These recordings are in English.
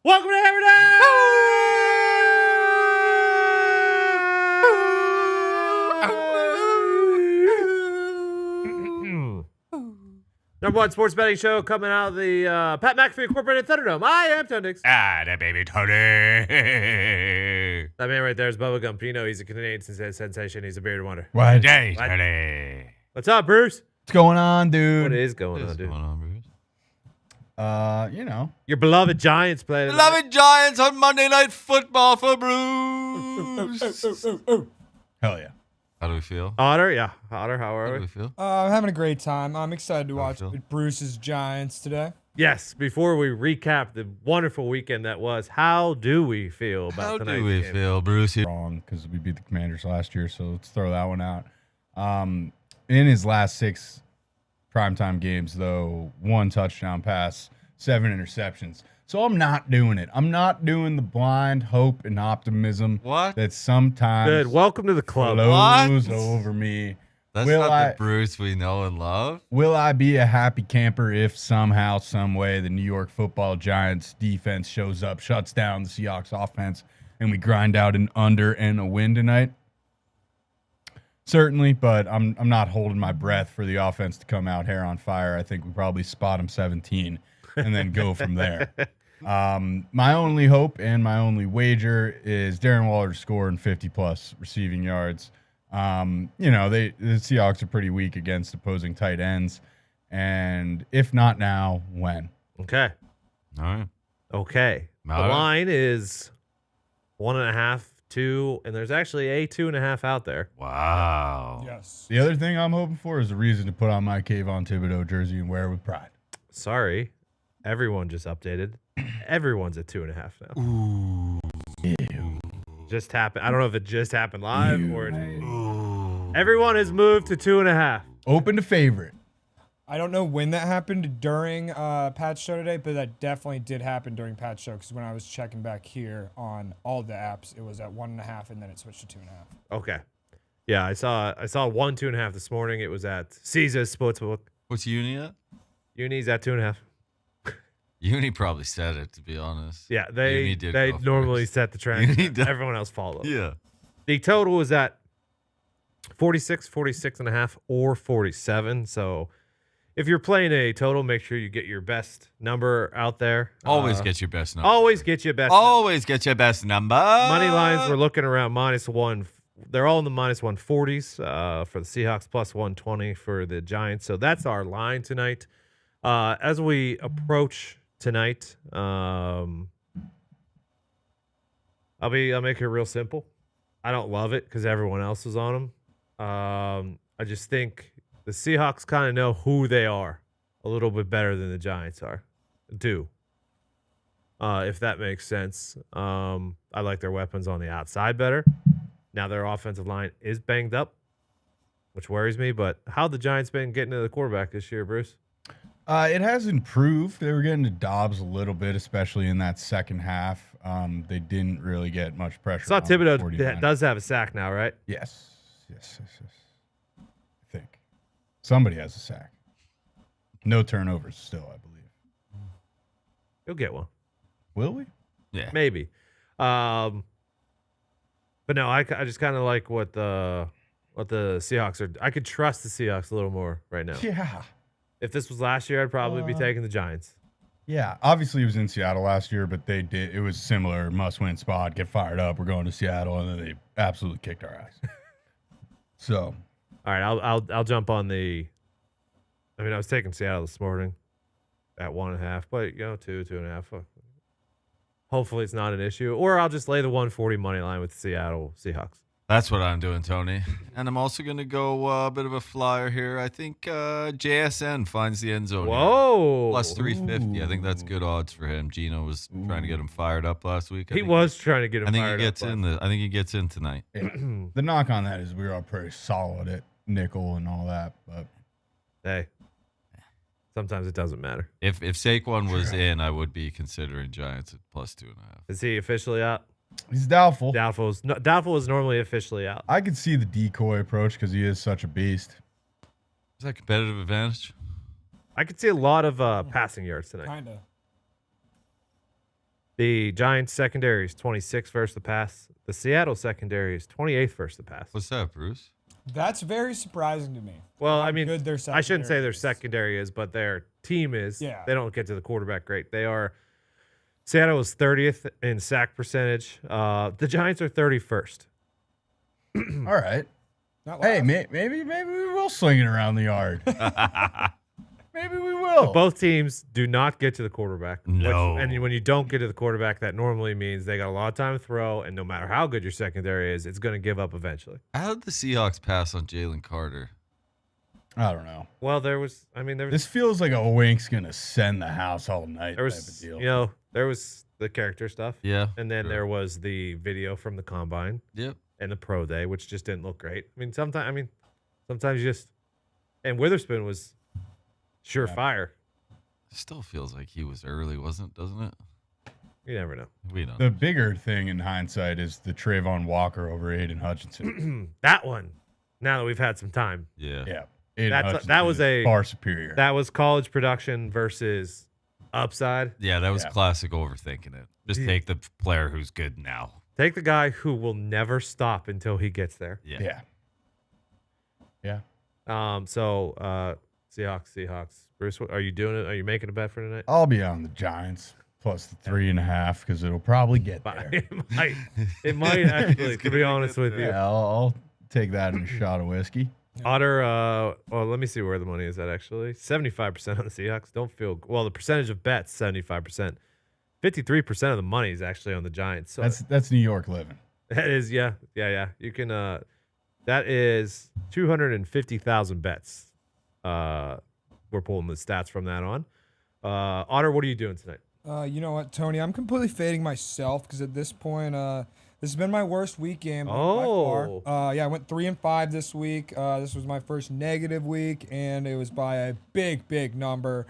Welcome to Hammer Dahn! Number one sports betting show coming out of the Pat McAfee Incorporated Thunderdome. I am Tundix. The baby Tony. That man right there is Bubba Gump. You know he's a Canadian sensation. He's a bearded wonder. What? Day, Tony. What's up, Bruce? What's going on, dude? What is going on, dude? You know. Your beloved Giants play tonight. Beloved Giants on Monday Night Football for Bruce. Hell yeah. How do we feel? Otter, yeah. Otter, how How are do we? we feel? I'm having a great time. I'm excited to watch Phil? Bruce's Giants today. Yes, before we recap the wonderful weekend that was, how do we feel about How tonight's do we game? feel, Bruce? Wrong, because we beat the Commanders last year, so let's throw that one out. In his last 6 primetime games, though, 1 touchdown pass, 7 interceptions. So I'm not doing it. I'm not doing the blind hope and optimism What? that sometimes Good. Welcome to the club. flows What? over me. That's Will not the Bruce we know and love. Will I be a happy camper if somehow, some way, the New York Football Giants defense shows up, shuts down the Seahawks offense, and we grind out an under and a win tonight? Certainly, but I'm not holding my breath for the offense to come out hair on fire. I think we probably spot them 17 and then go from there. My only hope and my only wager is Darren Waller scoring 50-plus receiving yards. The Seahawks are pretty weak against opposing tight ends, and if not now, when? Okay. All right. Okay. The All right. line is 1.5, 2, and there's actually a 2.5 out there. Wow. Yes. The other thing I'm hoping for is a reason to put on my Kayvon Thibodeau jersey and wear it with pride. Sorry. Everyone just updated. Everyone's at 2.5 now. Ooh. Just happened. I don't know if it just happened live or everyone has moved to 2.5. Open to favorite. I don't know when that happened during Pat's show today, but that definitely did happen during Pat's show because when I was checking back here on all the apps, it was at 1.5 and then it switched to 2.5. Okay. Yeah, I saw 1 2.5 this morning. It was at Caesar's Sportsbook. What's Uni at? Uni's at 2.5. Uni probably said it, to be honest. Yeah, Uni they did go normally first. set the trend. Uni does. Everyone else follows. Yeah. The total is at 46, 46.5, or 47. So if you're playing a total, make sure you get your best number out there. Always get your best number. Always get your best Always get your best number. money lines. We're looking around -1. They're all in the -140s for the Seahawks, +120 for the Giants. So that's our line tonight. As we approach tonight, I'll make it real simple. I don't love it because everyone else is on them. I just think the Seahawks kind of know who they are a little bit better than the Giants do. If that makes sense. I like their weapons on the outside better. Now their offensive line is banged up, which worries me. But how the Giants been getting to the quarterback this year, Bruce? It has improved. They were getting to Dobbs a little bit, especially in that second half. They didn't really get much pressure. Saw on the Thibodeau 49ers. does have a sack now, right? Yes. I think somebody has a sack. No turnovers still, I believe. He'll get one. Will we? Yeah. Maybe. But no, I just kind of like what the Seahawks are. I could trust the Seahawks a little more right now. Yeah. If this was last year, I'd probably be taking the Giants. Yeah. Obviously, it was in Seattle last year, but it was similar. Must-win spot. Get fired up. We're going to Seattle, and then they absolutely kicked our ass. So. All right, I'll jump on the. I mean, I was taking Seattle this morning at 1.5, but 2.5. Hopefully, it's not an issue, or I'll just lay the 140 money line with the Seattle Seahawks. That's what I'm doing, Tony. And I'm also going to go a bit of a flyer here. I think JSN finds the end zone. Whoa. Plus 350. I think that's good odds for him. Gino was trying to get him fired up last week. He was trying to get him I think fired he gets up. in. I think he gets in tonight. Yeah. The knock on that is we were all pretty solid at nickel and all that, but Hey, sometimes it doesn't matter. If Saquon was in, I would be considering Giants at plus 2.5. Is he officially out? he's doubtful. Doubtful is normally officially out. I could see the decoy approach because he is such a beast. Is that competitive advantage? I could see a lot of passing yards tonight. Kinda. The Giants secondary is 26th versus the pass. The Seattle secondary is 28th versus the pass. What's that, Bruce? That's very surprising to me. Well, how I mean, good their I shouldn't say secondary their is. secondary is, but their team is. Yeah. They don't get to the quarterback great. They are. Seattle is 30th in sack percentage. The Giants are 31st. All right. Not Hey, last. maybe we will sling it around the yard. Maybe we will. Both teams do not get to the quarterback. No. And when you don't get to the quarterback, that normally means they got a lot of time to throw, and no matter how good your secondary is, it's going to give up eventually. How did the Seahawks pass on Jalen Carter? I don't know. Well, there was This feels like a wink's gonna send the house all night there type of was deal. there was the character stuff, Yeah. and then sure. there was the video from the combine Yep. and the pro day, which just didn't look great. Sometimes you just, and Witherspoon was surefire. Still feels like he was early, doesn't it? You never know. We don't. The bigger thing in hindsight is the Trayvon Walker over Aiden Hutchinson. That one. Now that we've had some time, Yeah. Yeah, Aiden that Hutchinson was is a- far superior. that was college production versus upside. Yeah, that was Yeah. classic overthinking it. Just Yeah. take the player who's good now. Take the guy who will never stop until he gets there. Yeah. Yeah. Seahawks. Bruce, are you doing it? Are you making a bet for tonight? I'll be on the Giants plus the 3.5 because it'll probably get But there. it might actually, to be honest with you. Yeah, I'll take that in a shot of whiskey. Otter, well, let me see where the money is at actually. 75% on the Seahawks. The percentage of bets, 75%. 53% of the money is actually on the Giants. So That's New York living. that is, yeah. You can, that is 250,000 bets. We're pulling the stats from that on. Otter, what are you doing tonight? You know what, Tony? I'm completely fading myself because at this point, this has been my worst week game by Oh. far. I went 3-5 this week. This was my first negative week, and it was by a big number.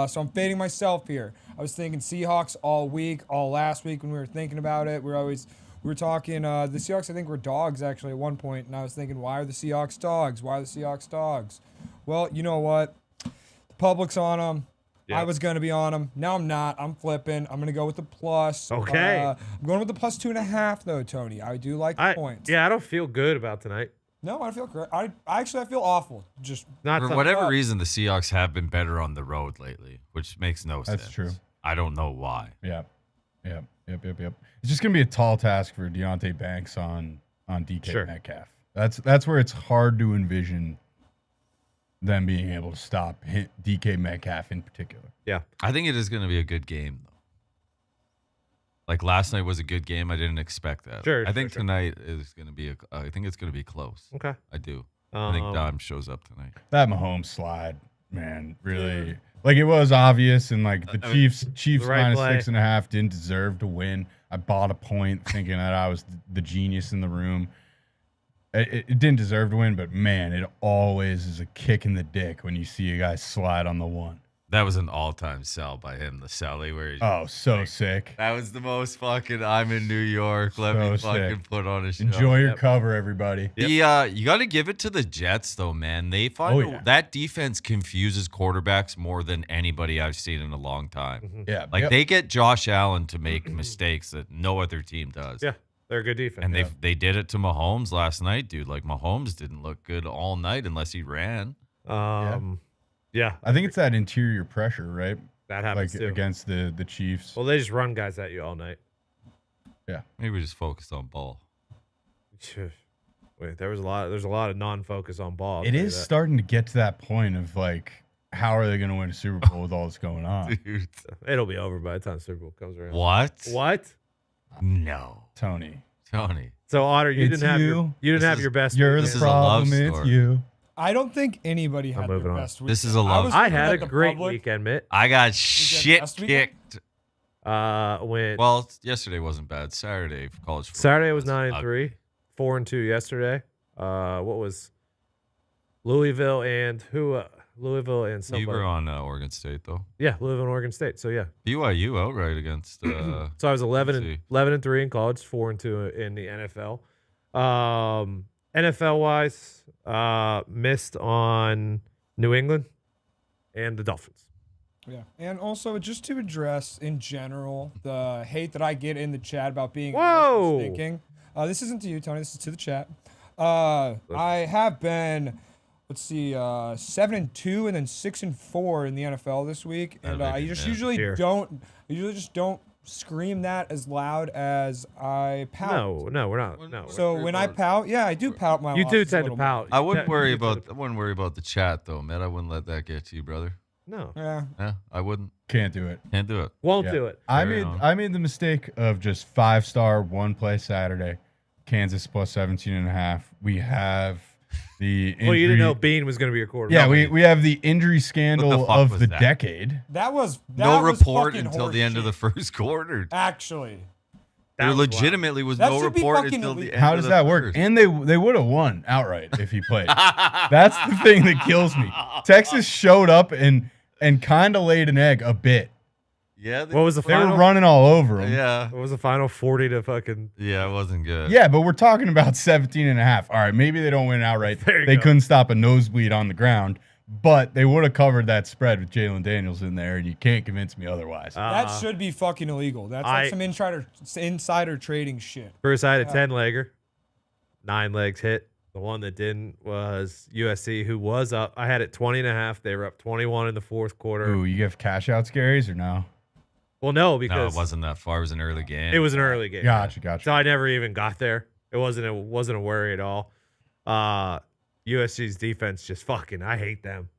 So I'm fading myself here. I was thinking Seahawks all week, all last week when we were thinking about it. We were talking the Seahawks. I think were dogs actually at one point, and I was thinking, why are the Seahawks dogs? Why are the Seahawks dogs? Well, you know what? The public's on them. Yeah. I was going to be on them. Now I'm not. I'm flipping. I'm going to go with the plus. Okay. I'm going with the plus 2.5, though, Tony. I do like the points. Yeah, I don't feel good about tonight. No, I feel great. I feel awful. Just Not For to- whatever reason, the Seahawks have been better on the road lately, which makes no sense. That's true. I don't know why. Yep. It's just gonna be a tall task for Deontay Banks on DK Sure. Metcalf. That's where it's hard to envision them being able to stop DK Metcalf in particular. Yeah. I think it is going to be a good game, though. Like last night was a good game. I didn't expect that. Sure, I think sure. tonight is going to be. I think it's going to be close. Okay. I do. I think Um, Dime shows up tonight. That Mahomes slide, man, really like it was obvious, and like the I mean, Chiefs the right minus play. 6.5 didn't deserve to win. I bought a point thinking that I was the genius in the room. It didn't deserve to win, but man, it always is a kick in the dick when you see a guy slide on the one. That was an all-time sell by him, the Sally, where he's Oh, so sick. that was the most fucking. I'm in New York. Let me So fucking sick. put on a show. Enjoy your Yep. cover, everybody. The you got to give it to the Jets though, man. They find Oh, yeah. that defense confuses quarterbacks more than anybody I've seen in a long time. Yeah, Like yep. they get Josh Allen to make mistakes that no other team does. Yeah, they're a good defense. And they did it to Mahomes last night, dude. Like Mahomes didn't look good all night unless he ran. Yeah, I think it's that interior pressure, right? that happens Like too. against the Chiefs. Well, they just run guys at you all night. Maybe we just focused on ball. Wait, there's a lot of non-focus on ball. I'll It tell you is that. starting to get to that point of like, how are they going to win a Super Bowl with all this going on? Dude. It'll be over by the time Super Bowl comes around. What? What? No. Tony, Tony. So Otter, you It's didn't have you. your This is- your best. you're weekend. This the is a love problem. It's story. you. I don't think anybody had their moving on. best week. This is a love- I had a great weekend. weekend, Mitt. I got that shit last weekend? kicked. Went Well, yesterday wasn't bad. Saturday for college football. Saturday was ugly. 9-3, 4-2 yesterday. What was Louisville and who? Louisville and You somebody. were on Oregon State though. Yeah, Louisville and Oregon State. So yeah. BYU outright against. So I was 11 see. and 3 in college, 4-2 in the NFL. NFL wise, missed on New England and the Dolphins. Yeah, and also just to address in general the hate that I get in the chat about being Whoa! stinking. This isn't to you, Tony. This is to the chat. I have been, let's see, 7-2 and then 6-4 in the NFL this week, and I just usually just don't scream that as loud as I pout. No, we're not. No. So when I pout, yeah, I do pout my. You do losses a tend to little pout. I wouldn't You worry tend about. I wouldn't worry about the chat though, man. I wouldn't let that get to you, brother. No, more. Yeah. Yeah, I wouldn't. Can't do it. Can't do it. won't Yeah. do it. I made the mistake of just 5-star one play Saturday, Kansas plus 17.5. We have the injury. Well, you didn't know Bean was going to be your quarterback. Yeah, we have the injury scandal fuck of was the that? decade. That was No was report fucking until the end of the horseshit. first quarter. Actually, There was wild. legitimately was That no should be report fucking until the illegal. end. How of does the that work? first. And they would have won outright if he played. That's the thing that kills me. Texas showed up and kind of laid an egg a bit. Yeah. What was the They were final? running all over him. Yeah. What was the final? 40 to fucking. Yeah, it wasn't good. Yeah, but we're talking about 17.5. All right, maybe they don't win outright. There you They go. couldn't stop a nosebleed on the ground, but they would have covered that spread with Jalen Daniels in there, and you can't convince me otherwise. that should be fucking illegal. That's like some insider trading shit. Bruce, I had a 10-legger. 9 legs hit. The one that didn't was USC, who was up. I had it 20.5. They were up 21 in the fourth quarter. Ooh, you give cash out scaries or no? Well, no, No, because it wasn't that far. It was an early game. it was an early game. Gotcha. So I never even got there. It wasn't a worry at all. USC's defense just fucking. I hate them.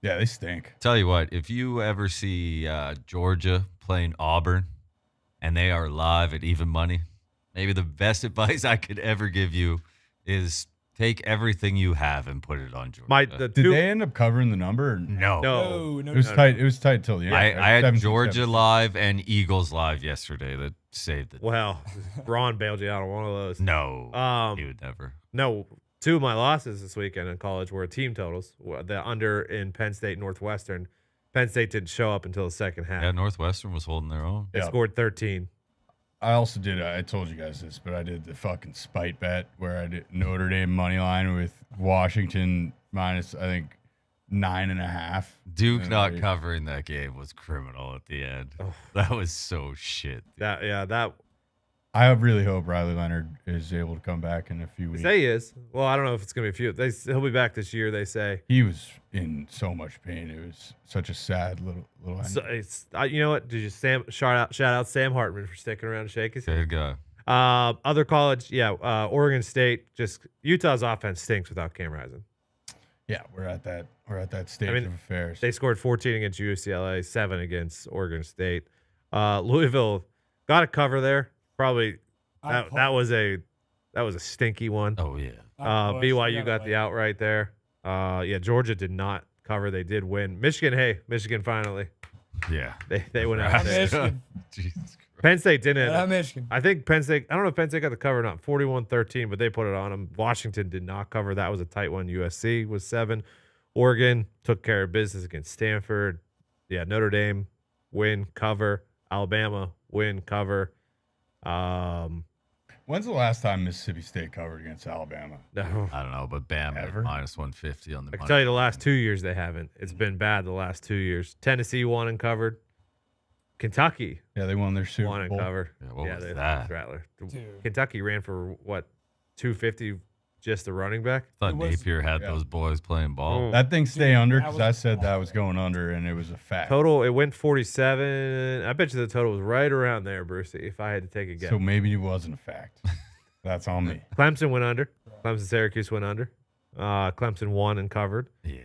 Yeah, they stink. Tell you what, if you ever see Georgia playing Auburn and they are live at even money, maybe the best advice I could ever give you is take everything you have and put it on Georgia. Did they end up covering the number? Or no. No. It was tight. It was tight till the end. I had 17, Georgia 17. live and Eagles live yesterday that saved it. Well, Braun bailed you out on one of those. No, he would never. No, 2 of my losses this weekend in college were team totals. The under in Penn State Northwestern. Penn State didn't show up until the second half. Yeah, Northwestern was holding their own. They Yeah. scored 13. I also did. I told you guys this, but I did the fucking spite bet where I did Notre Dame money line with Washington minus, I think, 9.5. Duke And not I- covering that game was criminal at the end. That was so shit. That I really hope Riley Leonard is able to come back in a few they weeks. say he is. Well, I don't know if it's gonna be a few. He'll be back this year. They say. He was in so much pain. It was such a sad little. So you know what? Did you shout out Sam Hartman for sticking around and shake his Good guy. Other college, Oregon State. Just Utah's offense stinks without Cam Rising. Yeah, we're at that stage mean, of affairs. They scored 14 against UCLA, 7 against Oregon State. Louisville got a cover there. Probably that was a stinky one. Oh yeah. BYU got the outright there. Georgia did not cover. They did win. Michigan finally. Yeah. They went out there. Michigan. Jesus Christ. Penn State didn't. Michigan. I think Penn State. I don't know if Penn State got the cover or not. 41-13, but they put it on them. Washington did not cover. That was a tight one. USC was 7. Oregon took care of business against Stanford. Yeah, Notre Dame win cover. Alabama win cover. When's the last time Mississippi State covered against Alabama? No. I don't know, but Bam at Ever? minus 150 on the I can money. tell you the last 2 years they haven't. It's been bad the last 2 years. Tennessee won and covered. Kentucky Yeah, they won their Super won and Bowl. covered. Yeah, what was they that? Rattler. Dude. Kentucky ran for what, 250 just the running back. I thought It was- Napier had yeah. those boys playing ball. Oh. That thing stay under that because was I said that was going under and it was a fact. Total, it went 47. I bet you the total was right around there, Brucey, if I had to take a guess. So maybe it wasn't a fact. That's on me. Clemson went under. Syracuse went under. Clemson won and covered. Yeah.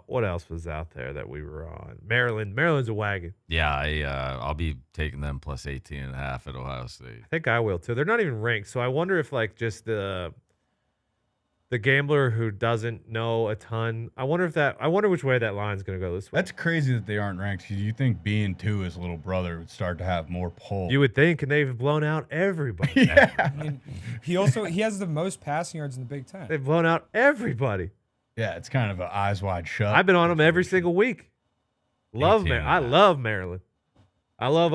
What else was out there that we were on? Maryland's a wagon. Yeah, I'll be taking them plus 18.5 at Ohio State. I think I will too. They're not even ranked, so I wonder if like just the gambler who doesn't know a ton. I wonder which way that line's gonna go this way. That's crazy that they aren't ranked. 'Cause you think being 2 his little brother would start to have more pull. You would think, and they've blown out everybody. yeah. I mean, he has the most passing yards in the Big Ten. They've blown out everybody. Yeah, it's kind of an eyes wide shut. I've been on them every single week. Love 18 Maryland. I love Maryland. I love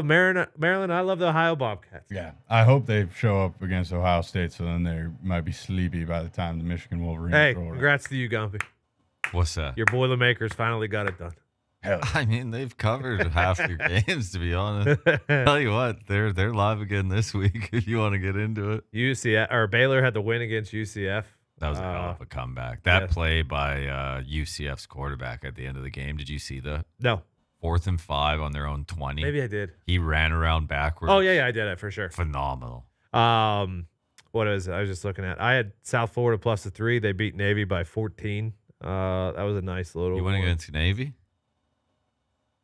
Maryland. I love the Ohio Bobcats. Yeah, I hope they show up against Ohio State, so then they might be sleepy by the time the Michigan Wolverines Hey, roll around. congrats to you, Gumpy. What's that? Your Boilermakers finally got it done. Hell yeah. I mean, they've covered half your games, to be honest. Tell you what, they're live again this week if you want to get into it. UCF or Baylor had the win against UCF. That was a hell of a comeback. That yes. play by UCF's quarterback at the end of the game, did you see that? No, 4th and 5 on their own 20. maybe I did. He ran around backwards. Oh yeah, I did it for sure. Phenomenal. What is it? I was just looking at. I had South Florida plus the 3. They beat Navy by 14. That was a nice little. You went one. against Navy?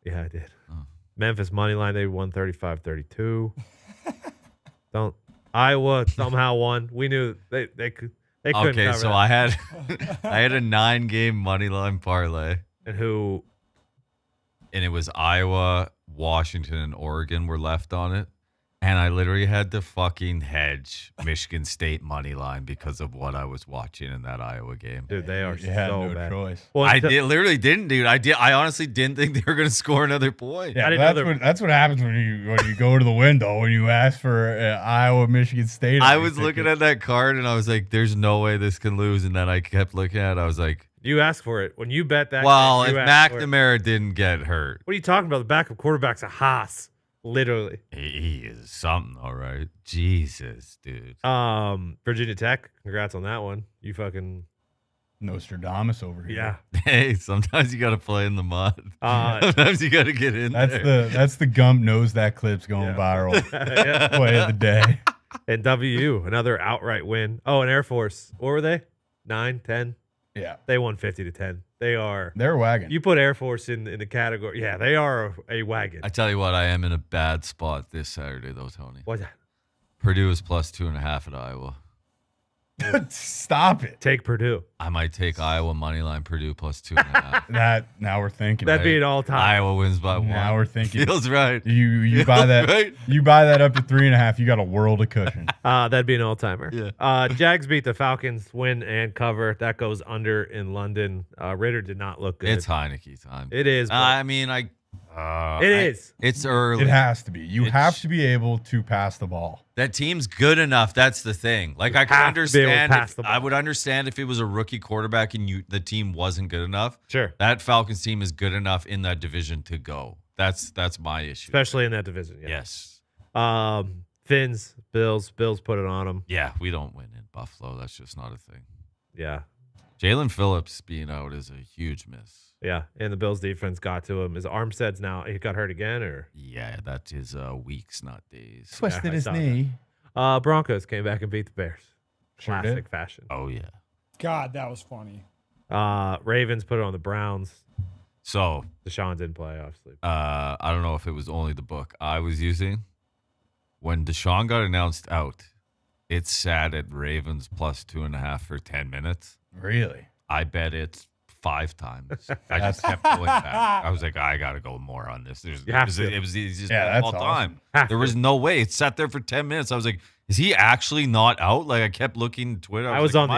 Yeah, I did. Oh. Memphis money line, they won 35-32. Don't Iowa somehow won. We knew they could. They couldn't Okay, cover so that. I had a 9-game money line parlay, And who? and it was Iowa, Washington, and Oregon were left on it. And I literally had to fucking hedge Michigan State money line because of what I was watching in that Iowa game. Dude, they are You had so no bad. choice. Well, Literally didn't, dude. I honestly didn't think they were going to score another point. Yeah, I didn't know that's what happens when you go to the window when you ask for Iowa, Michigan State. I was looking at that card and I was like, "There's no way this can lose." And then I kept looking at it. I was like, You asked for it when you bet that. "Well, game, if you asked for it. McNamara didn't get hurt, What are you talking about? The backup quarterback's a Haas, literally. he is something, all right." Jesus, dude. Virginia Tech. Congrats on that one. You fucking Nostradamus over here. yeah. Hey, sometimes you got to play in the mud. Uh, Sometimes you got to get in That's there. the Gump knows that clip's going Yeah. viral. yeah. Play of the day. And WU, another outright win. Oh, and Air Force. What were they? 9, 10. Yeah, They won 50-10. They are. they're wagon. You put Air Force in the category. Yeah, they are a wagon. I tell you what, I am in a bad spot this Saturday, though, Tony. What? Purdue is plus 2.5 at Iowa. Stop it. Take Purdue. I might take Iowa money line, Purdue plus 2.5. That now we're thinking. That'd be Right. an all time. Iowa wins by 1. Now we're thinking. Feels right. You buy that Right? you buy that up to 3.5. You got a world of cushion. That'd be an all timer. Yeah. Jags beat the Falcons, win and cover. That goes under in London. Ritter did not look good. It's Heineke time. It is. but I mean, it is. It's early. It has to be. You It's- have to be able to pass the ball. That team's good enough. That's the thing. Like I can have to be able to understand. pass the ball. I would understand if it was a rookie quarterback and the team wasn't good enough. Sure. That Falcons team is good enough in that division to go. That's my issue. Especially in that division. Yeah. Yes. Fins, Bills put it on them. Yeah, we don't win in Buffalo. That's just not a thing. Yeah. Jalen Phillips being out is a huge miss. Yeah. And the Bills defense got to him. His Armstead's now, he got hurt again or? Yeah, that is weeks, not days. Twisted I his saw knee. Broncos came back and beat the Bears. Sure Classic did. fashion. Oh yeah. God, that was funny. Ravens put it on the Browns. So Deshaun didn't play, obviously. I don't know if it was only the book I was using. When Deshaun got announced out, it sat at Ravens plus 2.5 for 10 minutes. Really? I bet it 5 times. I just kept going back. I was like, I gotta go more on this. You have to. It was just Yeah, that's all awesome. time. Have There to. was no way. It sat there for 10 minutes. I was like, is he actually not out? Like I kept looking at Twitter. I was like, on the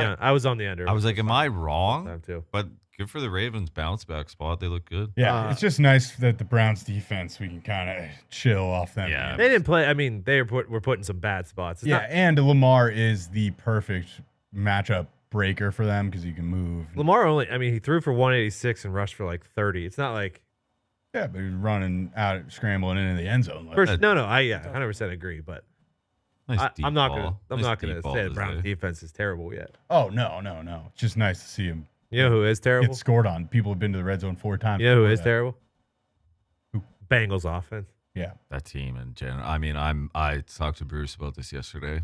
under. I was like, am I Time wrong? too. But good for the Ravens bounce back spot. They look good. Yeah, it's just nice that the Browns defense, we can kind of chill off them. Yeah. games. They didn't play. I mean, they were put in some bad spots. It's Yeah, not- and Lamar is the perfect matchup breaker for them because he can move. Lamar only. I mean, he threw for 186 and rushed for like 30. It's not like Yeah, but he's running out, scrambling into the end zone. first. No. I 100% agree. But Nice deep I'm not ball. gonna. I'm Nice not gonna deep ball say the was Browns there. defense is terrible yet. Oh no. It's just nice to see him You know who is terrible? get scored on. People have been to the red zone 4 times. You know who before is that. terrible? Who? Bengals offense. Yeah, That team in general. I mean, I talked to Bruce about this yesterday.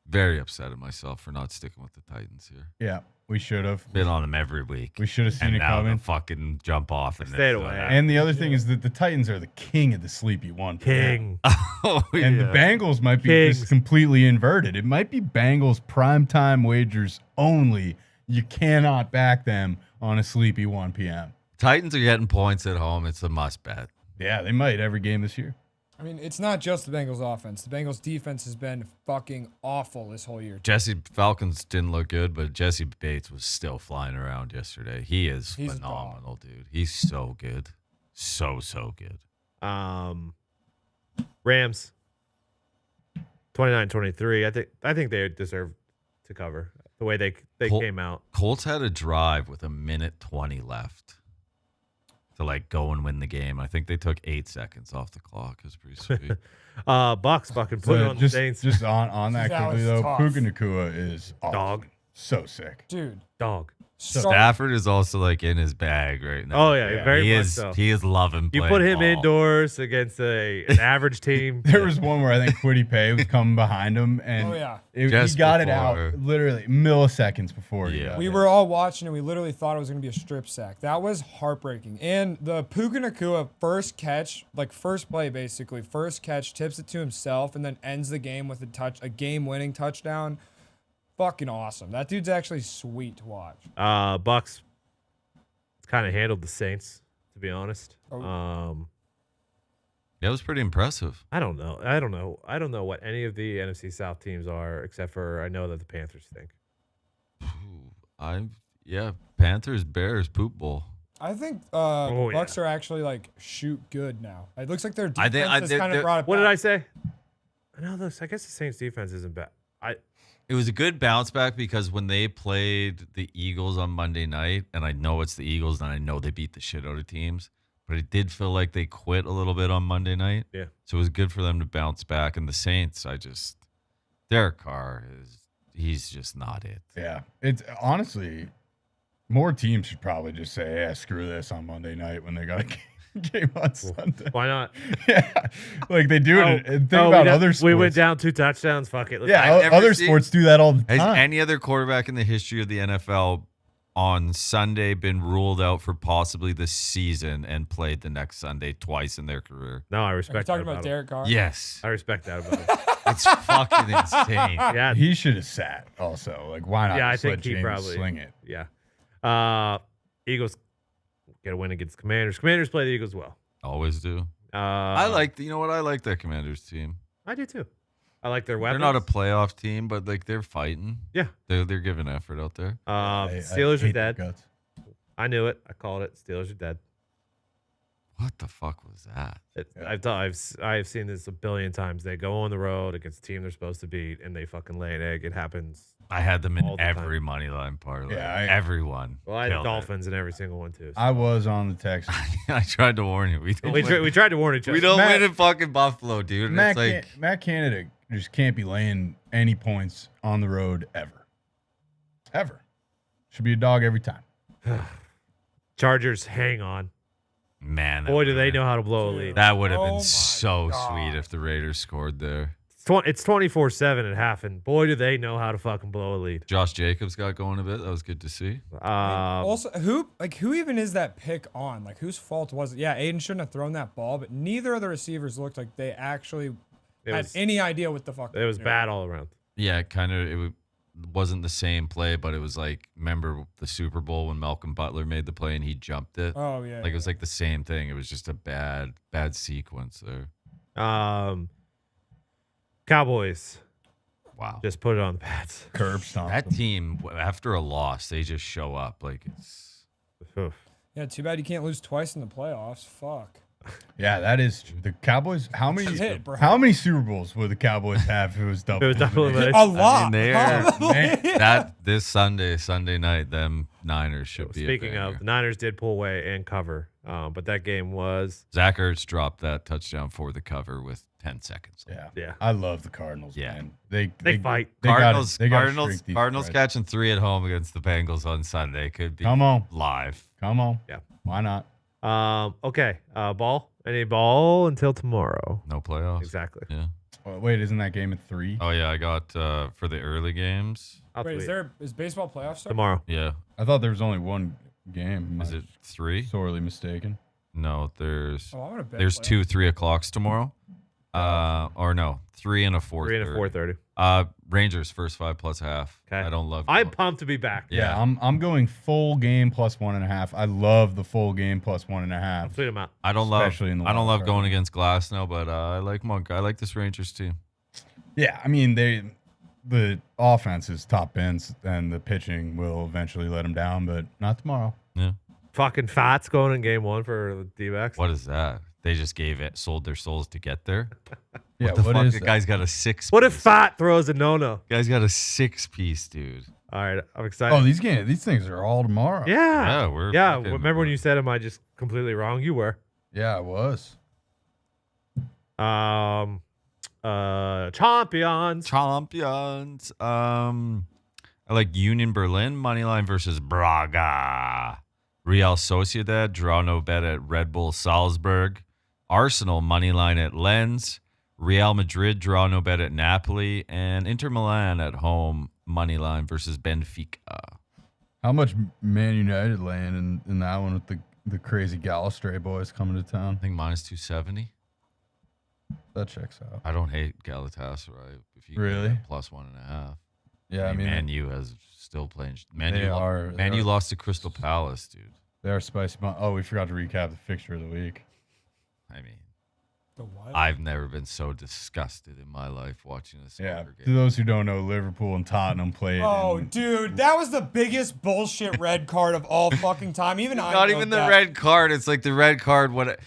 Very upset at myself for not sticking with the Titans here. yeah. We should have. Been on them every week. We should have seen and it now coming. the fucking jump off and Stayed this, away. And the other thing is that the Titans are the king of the sleepy one. King. oh, And yeah. the Bengals might be Kings. just completely inverted. It might be Bengals primetime wagers only. You cannot back them on a sleepy 1 p.m. Titans are getting points at home. It's a must bet. Yeah, they might every game this year. I mean, it's not just the Bengals offense. The Bengals defense has been fucking awful this whole year. Jesse Falcons didn't look good, but Jesse Bates was still flying around yesterday. He's a phenomenal, dude. He's so good. So good. Rams. 29-23. I think they deserve to cover. the way they Col- came out. Colts had a drive with 1:20 left to like go and win the game. I think they took 8 seconds off the clock. It was pretty sweet. Bucks fucking put it on the Saints. Just on that That quickly was though, tough. Puka Nacua is awesome. Dog. So sick. Dude. Dog. Stafford is also like in his bag right now. Oh yeah, Yeah. very he much is. so. He is loving. You playing put him ball. indoors against an average team. There was one where I think Quiddy Pay was coming behind him, and Oh, yeah. he Just got it before. out literally milliseconds before he Yeah. got We it. were all watching and we literally thought it was going to be a strip sack. That was heartbreaking. And the Puka Nacua first catch, like first play basically, first catch, tips it to himself and then ends the game with a game-winning touchdown. Fucking awesome. That dude's actually sweet to watch. Bucks kind of handled the Saints, to be honest. Oh. That was pretty impressive. I don't know what any of the NFC South teams are, except for I know that the Panthers think. Panthers, Bears, poop bowl. I think Oh, Bucks yeah. are actually like shoot good now. It looks like their defense I think- has kind of they're- brought it What back. did I say? I guess the Saints defense isn't bad. It was a good bounce back because when they played the Eagles on Monday night, and I know it's the Eagles, and I know they beat the shit out of teams, but it did feel like they quit a little bit on Monday night. Yeah. So it was good for them to bounce back. And the Saints, Derek Carr he's just not it. Yeah, it's honestly more teams should probably just say, "Yeah, screw this" on Monday night when they got a game on Sunday. Why not? Yeah, like they do it. Think Oh, about we other sports. We went down 2 touchdowns. Fuck it. Let's Yeah, I've never other seen- sports do that all the Has time. any other quarterback in the history of the NFL on Sunday been ruled out for possibly this season and played the next Sunday twice in their career? No, I Are you respect talking that about him. Derek Carr? Yes. I respect that about him. It's fucking insane. Yeah, He should have sat. Also, like, why not? Yeah, I just let think he James probably- sling it. yeah. Eagles get a win against Commanders. Commanders play the Eagles well. Always do. I You know what? I like that Commanders team. I do too. I like their They're weapons. not a playoff team, but like they're fighting. Yeah. They're giving effort out there. Steelers are hate their dead. guts. I knew it. I called it. Steelers are dead. What the fuck was that? Yeah. I've seen this a billion times. They go on the road against a team they're supposed to beat, and they fucking lay an egg. It happens. I had them All in the time. every money line parlay. Yeah, everyone. Well, I had the killed it. Dolphins in every single one too. I was on the Texans. I tried to warn you. We don't, win. We tried to warn each other. We don't Matt- win in fucking Buffalo, dude. Matt, It's like Matt Canada just can't be laying any points on the road ever. Ever. Should be a dog every time. Chargers, hang on. man. that Boy, do would've they been- know how to blow a lead. That would have Oh my been so God. sweet if the Raiders scored there. It's 24-7 at half, and boy, do they know how to fucking blow a lead. Josh Jacobs got going a bit. That was good to see. Also, who even is that pick on? Like, whose fault was it? Yeah, Aiden shouldn't have thrown that ball, but neither of the receivers looked like they actually It had was- any idea what the fuck. It was bad all around. Yeah, it wasn't the same play, but it was like, remember the Super Bowl when Malcolm Butler made the play and he jumped it? Oh yeah. Like it was like the same thing. It was just a bad sequence there. Cowboys Wow. just put it on the pads. Curb stomp. That team, after a loss, they just show up. Like it's Oof. Yeah, too bad you can't lose twice in the playoffs. Fuck. Yeah, that is true. The Cowboys. How many? That's it, bro. How many Super Bowls would the Cowboys have if it was double? It was double elimination? elimination. A lot. they probably. Man, that this Sunday night, them Niners should be. Speaking a of, banger. the Niners did pull away and cover, but that game was Zach Ertz dropped that touchdown for the cover with 10 seconds. left. yeah, Yeah. I love the Cardinals. Yeah. Man. They fight. They gotta- Cardinals, they gotta Cardinals, shrink these Cardinals spreads. catching 3 at home against the Bengals on Sunday could be Come on, live. come on. Yeah. Why not? Okay. Ball. Any ball until tomorrow? No playoffs. Exactly. Yeah. Oh, wait, isn't that game at 3? Oh yeah, I got for the early games. I'll Wait, tweet. is baseball playoffs start? Tomorrow. Yeah. I thought there was only one game. Is I it 3? was sorely mistaken? No, there's Oh, I want to bet. there's playoffs. 2 3 o'clocks tomorrow. Or no, 3 and a 4. 3 and a 4:30. Rangers first 5 plus half. Okay. I don't love. I'm going- pumped to be back. Yeah, Yeah. I'm going full game plus 1.5. I love the full game plus I'll 1.5. tweet them out. I don't love. especially in the I don't wild love card. going against Glass now, but I like Monk. I like this Rangers team. Yeah, I mean the offense is top ends, and the pitching will eventually let them down, but not tomorrow. Yeah. Fucking Fats going in game 1 for the D-backs. What is that? They just sold their souls to get there. Yeah, What the what fuck? is The that? guy's got a 6. What if Fat throws a no-no? Guy's got a 6-piece, dude? All right, I'm excited. Oh, these things are all tomorrow. yeah, we're yeah. fucking- Remember when you said, "Am I just completely wrong?" You were. Yeah, it was. Champions. Champions. I like Union Berlin moneyline versus Braga. Real Sociedad draw no bet at Red Bull Salzburg. Arsenal moneyline at Lens. Real Madrid draw no bet at Napoli, and Inter Milan at home moneyline versus Benfica. How much Man United laying in that one with the crazy Galistray boys coming to town? I think minus 270. That checks out. I don't hate Galatasaray. If you Really? get plus 1.5. Yeah, I mean, Man U has still playing. Man They U are- Man they U are- lost to Crystal Palace, dude. they are spicy. Oh, we forgot to recap the fixture of the week. I mean, The what? I've never been so disgusted in my life watching a Yeah. soccer To game. those who don't know, Liverpool and Tottenham played. Oh, in- dude, that was the biggest bullshit red card of all fucking time. Even I Not know even the that. red card. It's like the red card. What?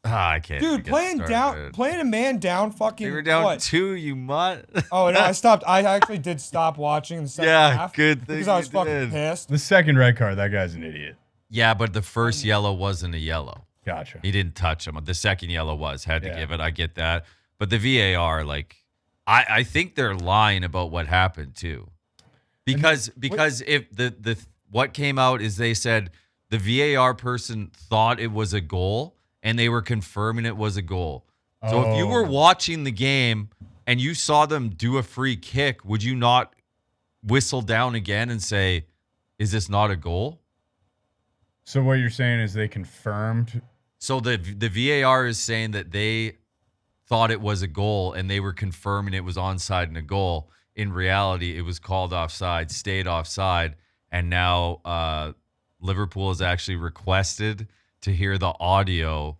I can't. even Dude, get playing started. playing a man down, fucking. They were down what? 2. You mutt. Oh no, I stopped. I actually did stop watching the second Yeah, half. good thing because I was you fucking did. pissed. The second red card, that guy's an idiot. Yeah, but the first yellow wasn't a yellow. Gotcha. He didn't touch him. The second yellow was. Had to Yeah. give it. I get that. But the VAR, like, I think they're lying about what happened too, because if the what came out is they said the VAR person thought it was a goal and they were confirming it was a goal. So if you were Oh. watching the game and you saw them do a free kick, would you not whistle down again and say, "Is this not a goal?" So what you're saying is they confirmed. So the VAR is saying that they thought it was a goal and they were confirming it was onside and a goal. In reality, it was called offside, stayed offside, and now Liverpool has actually requested to hear the audio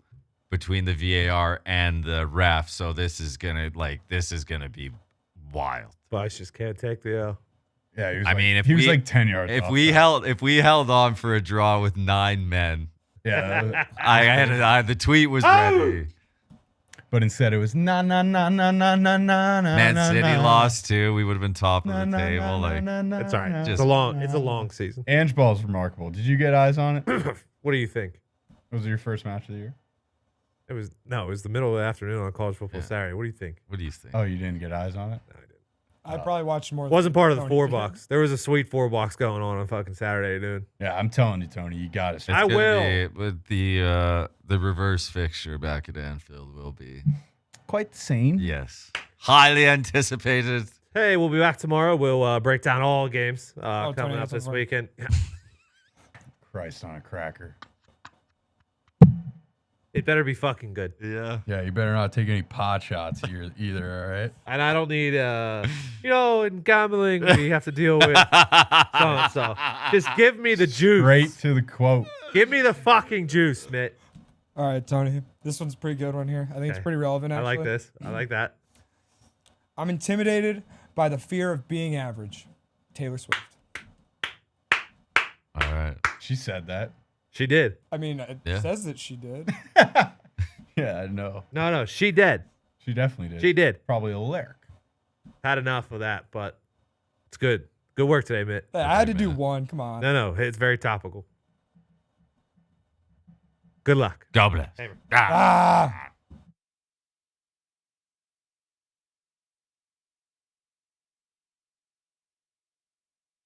between the VAR and the ref. So this is gonna be wild. Spice just can't take the L. Yeah, he was I like, mean, if he was we- like 10 yards. If off we that. held on for a draw with 9 men, yeah, the tweet was ready. but instead it was na na na na na na na na. Man na, City na. lost too. We would have been top of Na, the na, table. na, Like, na, na, That's all right. na, It's na, a long season. Ange Ball's remarkable. Did you get eyes on it? What do you think? Was it your first match of the year? It was the middle of the afternoon on college football Yeah. Saturday. What do you think? what do you think? Oh, you didn't get eyes on it? No, I didn't. I probably watched more. It wasn't part of the Tony, 4 did you? box. There was a sweet 4 box going on fucking Saturday, dude. Yeah, I'm telling you, Tony, you got it. It's I gonna will. be- but the reverse fixture back at Anfield will be Quite the same. yes, highly anticipated. Hey, we'll be back tomorrow. We'll break down all games Tony, coming up that's this fun. weekend. Christ on a cracker. It better be fucking good. Yeah. Yeah, you better not take any pot shots here either, all right? And I don't need, in gambling, we have to deal with so. Just give me the juice. Straight to the quote. Give me the fucking juice, Mitt. All right, Tony. This one's a pretty good one here. I think it's Okay. pretty relevant. I Actually, like this. I like that. I'm intimidated by the fear of being average. Taylor Swift. All right. She said that. She did. I mean, it Yeah. says that she did. Yeah, I know. No, she did. She definitely did. She did. Probably a lyric. Had enough of that, but it's good. Good work today, Mitt. I had to do man. one. Come on. No, it's very topical. Good luck. God bless. Hammer. Ah.